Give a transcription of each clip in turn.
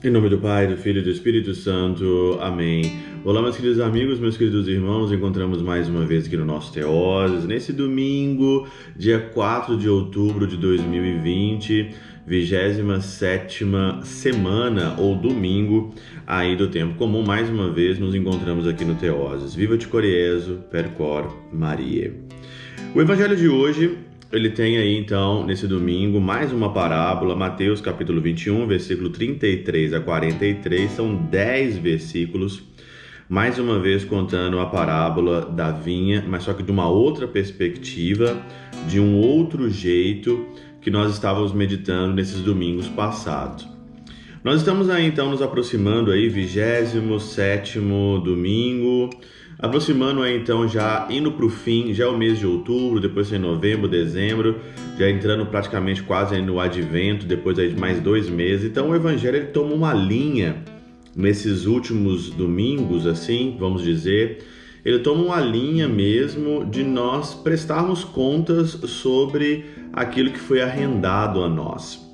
Em nome do Pai, do Filho e do Espírito Santo. Amém. Olá, meus queridos amigos, meus queridos irmãos. Encontramos mais uma vez aqui no nosso Teoses, nesse domingo, dia 4 de outubro de 2020, 27ª semana ou domingo aí do tempo comum. Mais uma vez nos encontramos aqui no Teoses. Viva de Coriezo, percor Maria. O evangelho de hoje, ele tem aí então, nesse domingo, mais uma parábola, Mateus capítulo 21, versículo 33 a 43, são 10 versículos, mais uma vez contando a parábola da vinha, mas só que de uma outra perspectiva, de um outro jeito que nós estávamos meditando nesses domingos passados. Nós estamos aí então nos aproximando aí, 27º domingo, aproximando aí então, já indo para o fim, já é o mês de outubro, depois em novembro, dezembro, já entrando praticamente quase aí no advento, depois aí de mais 2 meses. Então o evangelho ele toma uma linha nesses últimos domingos, assim, vamos dizer, ele toma uma linha mesmo de nós prestarmos contas sobre aquilo que foi arrendado a nós.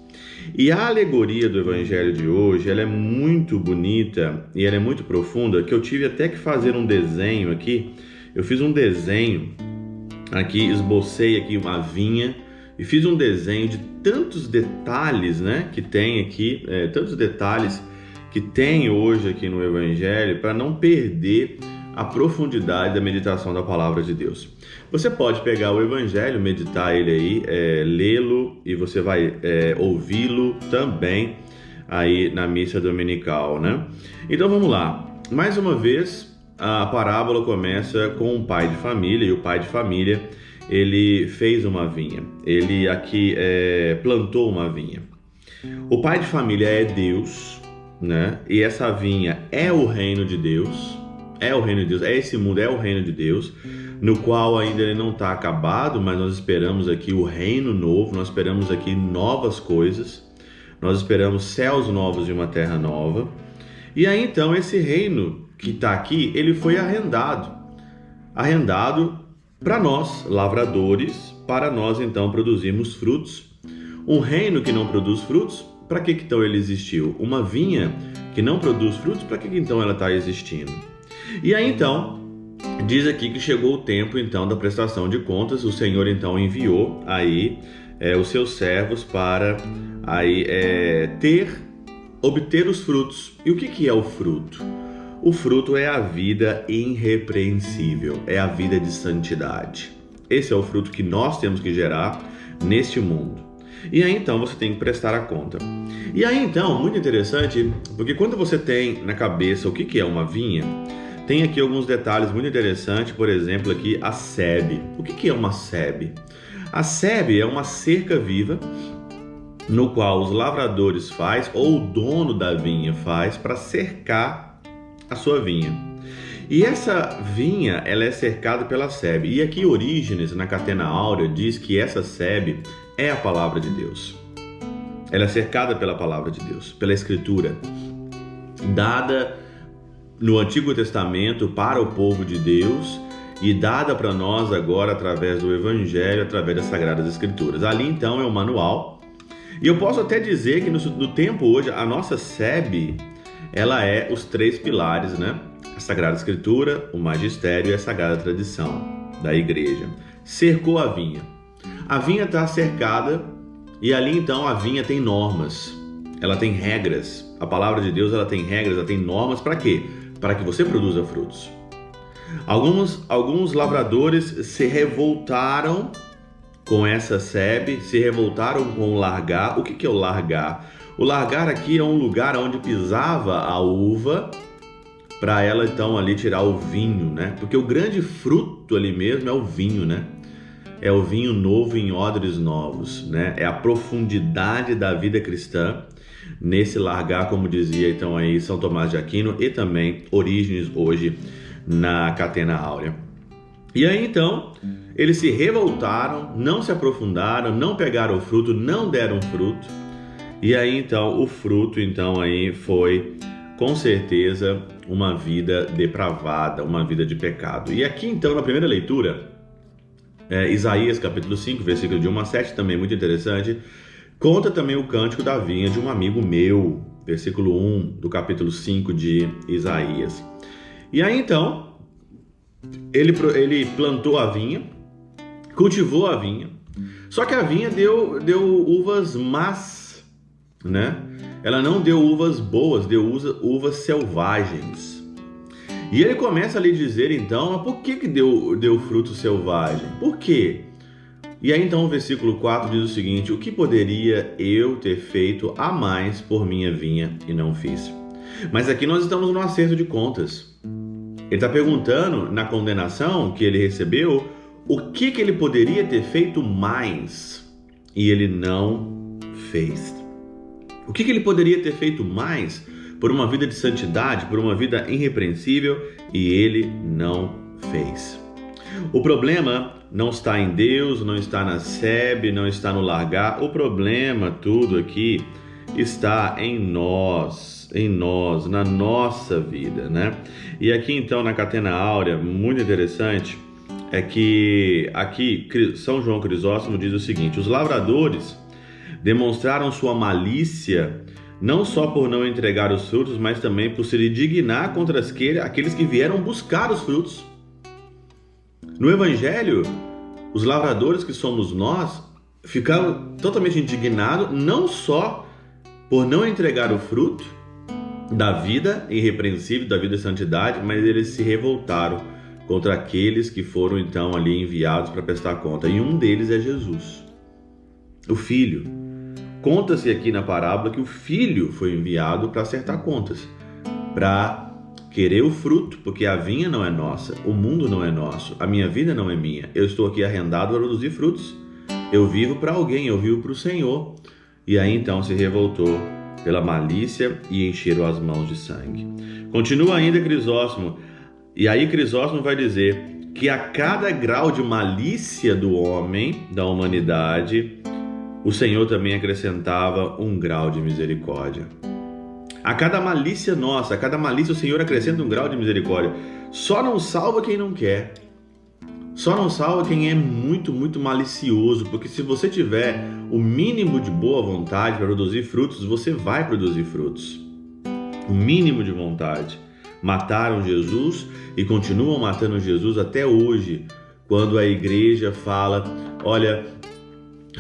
E a alegoria do evangelho de hoje, ela é muito bonita e ela é muito profunda, que eu tive até que fazer um desenho aqui. Eu fiz um desenho aqui, esbocei aqui uma vinha e fiz um desenho de tantos detalhes, né, que tem aqui, tantos detalhes que tem hoje aqui no evangelho, para não perder a profundidade da meditação da palavra de Deus. Você pode pegar o evangelho, meditar ele aí, lê-lo, e você vai ouvi-lo também aí na missa dominical, né? Então vamos lá. Mais uma vez, a parábola começa com um pai de família, e o pai de família, ele fez uma vinha. Ele aqui plantou uma vinha. O pai de família é Deus, né? E essa vinha é o reino de Deus. É o reino de Deus, esse mundo é o reino de Deus, no qual ainda ele não está acabado, mas nós esperamos aqui o reino novo, nós esperamos aqui novas coisas, nós esperamos céus novos e uma terra nova. E aí então esse reino que está aqui, ele foi arrendado para nós, lavradores, para nós então produzirmos frutos. Um reino que não produz frutos, para que então ele existiu? Uma vinha que não produz frutos, para que então ela está existindo? E aí então, diz aqui que chegou o tempo então da prestação de contas. O Senhor então enviou aí os seus servos para aí obter os frutos. E o que é o fruto? O fruto é a vida irrepreensível, é a vida de santidade. Esse é o fruto que nós temos que gerar neste mundo. E aí então você tem que prestar a conta. E aí então, muito interessante, porque quando você tem na cabeça o que é uma vinha, tem aqui alguns detalhes muito interessantes. Por exemplo, aqui a sebe. O que é uma sebe? A sebe é uma cerca viva no qual os lavradores faz, ou o dono da vinha faz, para cercar a sua vinha. E essa vinha, ela é cercada pela sebe. E aqui Orígenes, na Catena Áurea, diz que essa sebe é a palavra de Deus. Ela é cercada pela palavra de Deus, pela Escritura, dada no Antigo Testamento para o povo de Deus e dada para nós agora através do Evangelho, através das Sagradas Escrituras. Ali então é o manual. E eu posso até dizer que no tempo hoje, a nossa sebe, ela é os 3 pilares, né? A Sagrada Escritura, o Magistério e a Sagrada Tradição da Igreja. Cercou a vinha. A vinha está cercada e ali então a vinha tem normas. Ela tem regras. A palavra de Deus, ela tem regras, ela tem normas. Para quê? Para que você produza frutos. Alguns lavradores se revoltaram com essa sebe, se revoltaram com o largar. O que é o largar? O largar aqui é um lugar onde pisava a uva para ela então ali tirar o vinho, né? Porque o grande fruto ali mesmo é o vinho, né? É o vinho novo em odres novos, né? É a profundidade da vida cristã nesse largar, como dizia então aí São Tomás de Aquino e também Orígenes hoje na Catena Áurea. E aí então, eles se revoltaram, não se aprofundaram, não pegaram o fruto, não deram fruto. E aí então, o fruto então aí foi, com certeza, uma vida depravada, uma vida de pecado. E aqui então, na primeira leitura, Isaías capítulo 5, versículo de 1 a 7, também muito interessante, conta também o cântico da vinha de um amigo meu. versículo 1 do capítulo 5 de Isaías. E aí então, ele plantou a vinha, cultivou a vinha, só que a vinha deu uvas más, né? Ela não deu uvas boas, deu uvas selvagens. E ele começa a lhe dizer então, mas por que deu fruto selvagem? Por quê? E aí então o versículo 4 diz o seguinte: o que poderia eu ter feito a mais por minha vinha e não fiz? Mas aqui nós estamos no acerto de contas. Ele está perguntando na condenação que ele recebeu o que ele poderia ter feito mais e ele não fez. O que ele poderia ter feito mais por uma vida de santidade, por uma vida irrepreensível, e ele não fez. O problema não está em Deus, não está na SEB, não está no largar. O problema tudo aqui está em nós, na nossa vida, né? E aqui então na Catena Áurea, muito interessante, é que aqui São João Crisóstomo diz o seguinte: os lavradores demonstraram sua malícia não só por não entregar os frutos, mas também por se indignar contra aqueles que vieram buscar os frutos. No Evangelho, os lavradores, que somos nós, ficaram totalmente indignados, não só por não entregar o fruto da vida irrepreensível, da vida de santidade, mas eles se revoltaram contra aqueles que foram então ali enviados para prestar conta. E um deles é Jesus, o Filho. Conta-se aqui na parábola que o Filho foi enviado para acertar contas, para querer o fruto, porque a vinha não é nossa, o mundo não é nosso, a minha vida não é minha. Eu estou aqui arrendado para produzir frutos. Eu vivo para alguém, eu vivo para o Senhor. E aí então se revoltou pela malícia e encheram as mãos de sangue. Continua ainda Crisóstomo, e aí Crisóstomo vai dizer que a cada grau de malícia do homem, da humanidade, o Senhor também acrescentava um grau de misericórdia. A cada malícia nossa, a cada malícia o Senhor acrescenta um grau de misericórdia. Só não salva quem não quer. Só não salva quem é muito, muito malicioso, porque se você tiver o mínimo de boa vontade para produzir frutos, você vai produzir frutos. O mínimo de vontade. Mataram Jesus e continuam matando Jesus até hoje, quando a igreja fala: olha,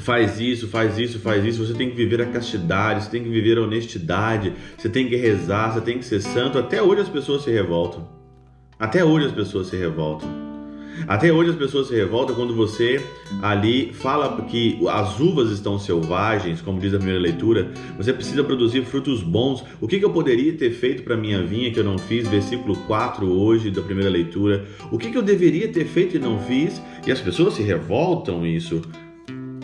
faz isso, você tem que viver a castidade, você tem que viver a honestidade, você tem que rezar, você tem que ser santo. Até hoje as pessoas se revoltam. Até hoje as pessoas se revoltam. Até hoje as pessoas se revoltam quando você ali fala que as uvas estão selvagens, como diz a primeira leitura. Você precisa produzir frutos bons. O que eu poderia ter feito para minha vinha que eu não fiz? Versículo 4 hoje da primeira leitura. O que eu deveria ter feito e não fiz? E as pessoas se revoltam isso.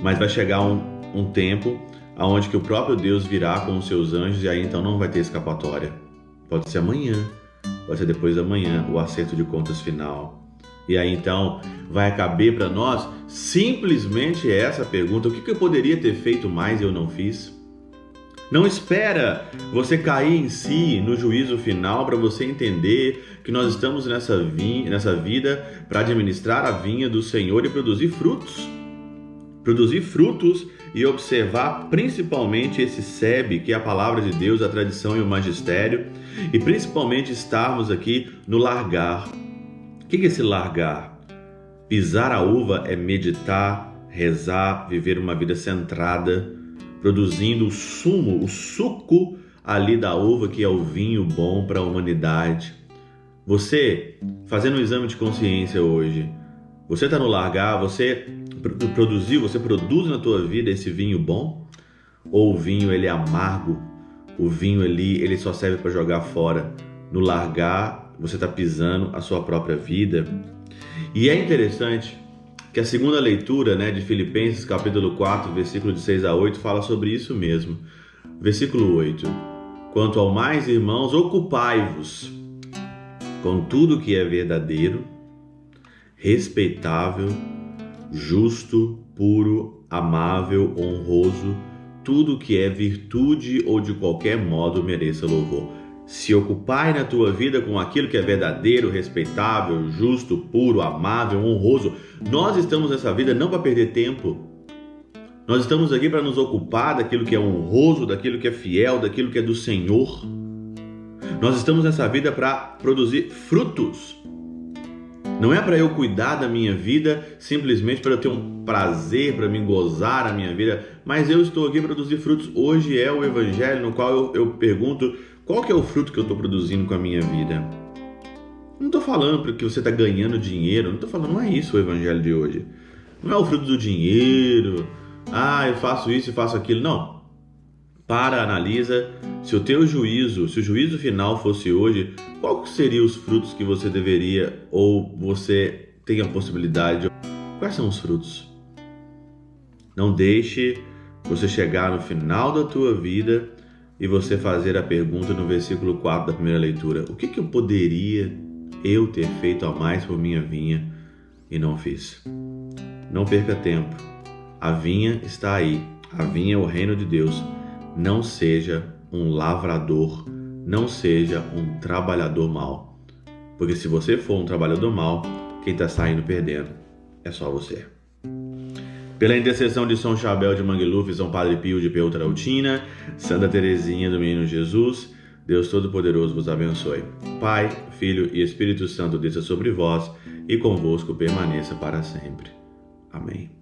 Mas vai chegar um tempo onde que o próprio Deus virá com os seus anjos e aí então não vai ter escapatória. Pode ser amanhã, pode ser depois da manhã, o acerto de contas final. E aí então vai caber para nós simplesmente essa pergunta: o que eu poderia ter feito mais e eu não fiz? Não espera você cair em si no juízo final para você entender que nós estamos nessa vida para administrar a vinha do Senhor e produzir frutos. Produzir frutos e observar principalmente esse SEB, que é a palavra de Deus, a tradição e o magistério, e principalmente estarmos aqui no largar. O que é esse largar? Pisar a uva é meditar, rezar, viver uma vida centrada, produzindo o sumo, o suco ali da uva, que é o vinho bom para a humanidade. Você, fazendo um exame de consciência hoje, você está no largar, você produz na tua vida esse vinho bom? Ou o vinho ele é amargo? O vinho ele só serve para jogar fora? No largar, você está pisando a sua própria vida. E é interessante que a segunda leitura, de Filipenses capítulo 4, versículo de 6 a 8, fala sobre isso mesmo. Versículo 8: quanto ao mais, irmãos, ocupai-vos com tudo que é verdadeiro, respeitável, justo, puro, amável, honroso, tudo que é virtude ou de qualquer modo mereça louvor. Se ocupai na tua vida com aquilo que é verdadeiro, respeitável, justo, puro, amável, honroso. Nós estamos nessa vida não para perder tempo. Nós estamos aqui para nos ocupar daquilo que é honroso, daquilo que é fiel, daquilo que é do Senhor. Nós estamos nessa vida para produzir frutos. Não é para eu cuidar da minha vida simplesmente para eu ter um prazer, para me gozar a minha vida, mas eu estou aqui para produzir frutos. Hoje é o Evangelho no qual eu pergunto qual que é o fruto que eu estou produzindo com a minha vida. Não estou falando porque você está ganhando dinheiro, não estou falando, não é isso o Evangelho de hoje. Não é o fruto do dinheiro, eu faço isso e faço aquilo, não. Analisa, se o juízo final fosse hoje, quais seriam os frutos que você deveria ou você tem a possibilidade? Quais são os frutos? Não deixe você chegar no final da tua vida e você fazer a pergunta no versículo 4 da primeira leitura. O que eu poderia ter feito a mais por minha vinha e não fiz? Não perca tempo. A vinha está aí. A vinha é o reino de Deus. Não seja um lavrador, não seja um trabalhador mau. Porque se você for um trabalhador mau, quem está saindo perdendo é só você. Pela intercessão de São Chabel de Mangluf, São Padre Pio de Peltrautina, Santa Teresinha do Menino Jesus, Deus Todo-Poderoso vos abençoe. Pai, Filho e Espírito Santo desça sobre vós e convosco permaneça para sempre. Amém.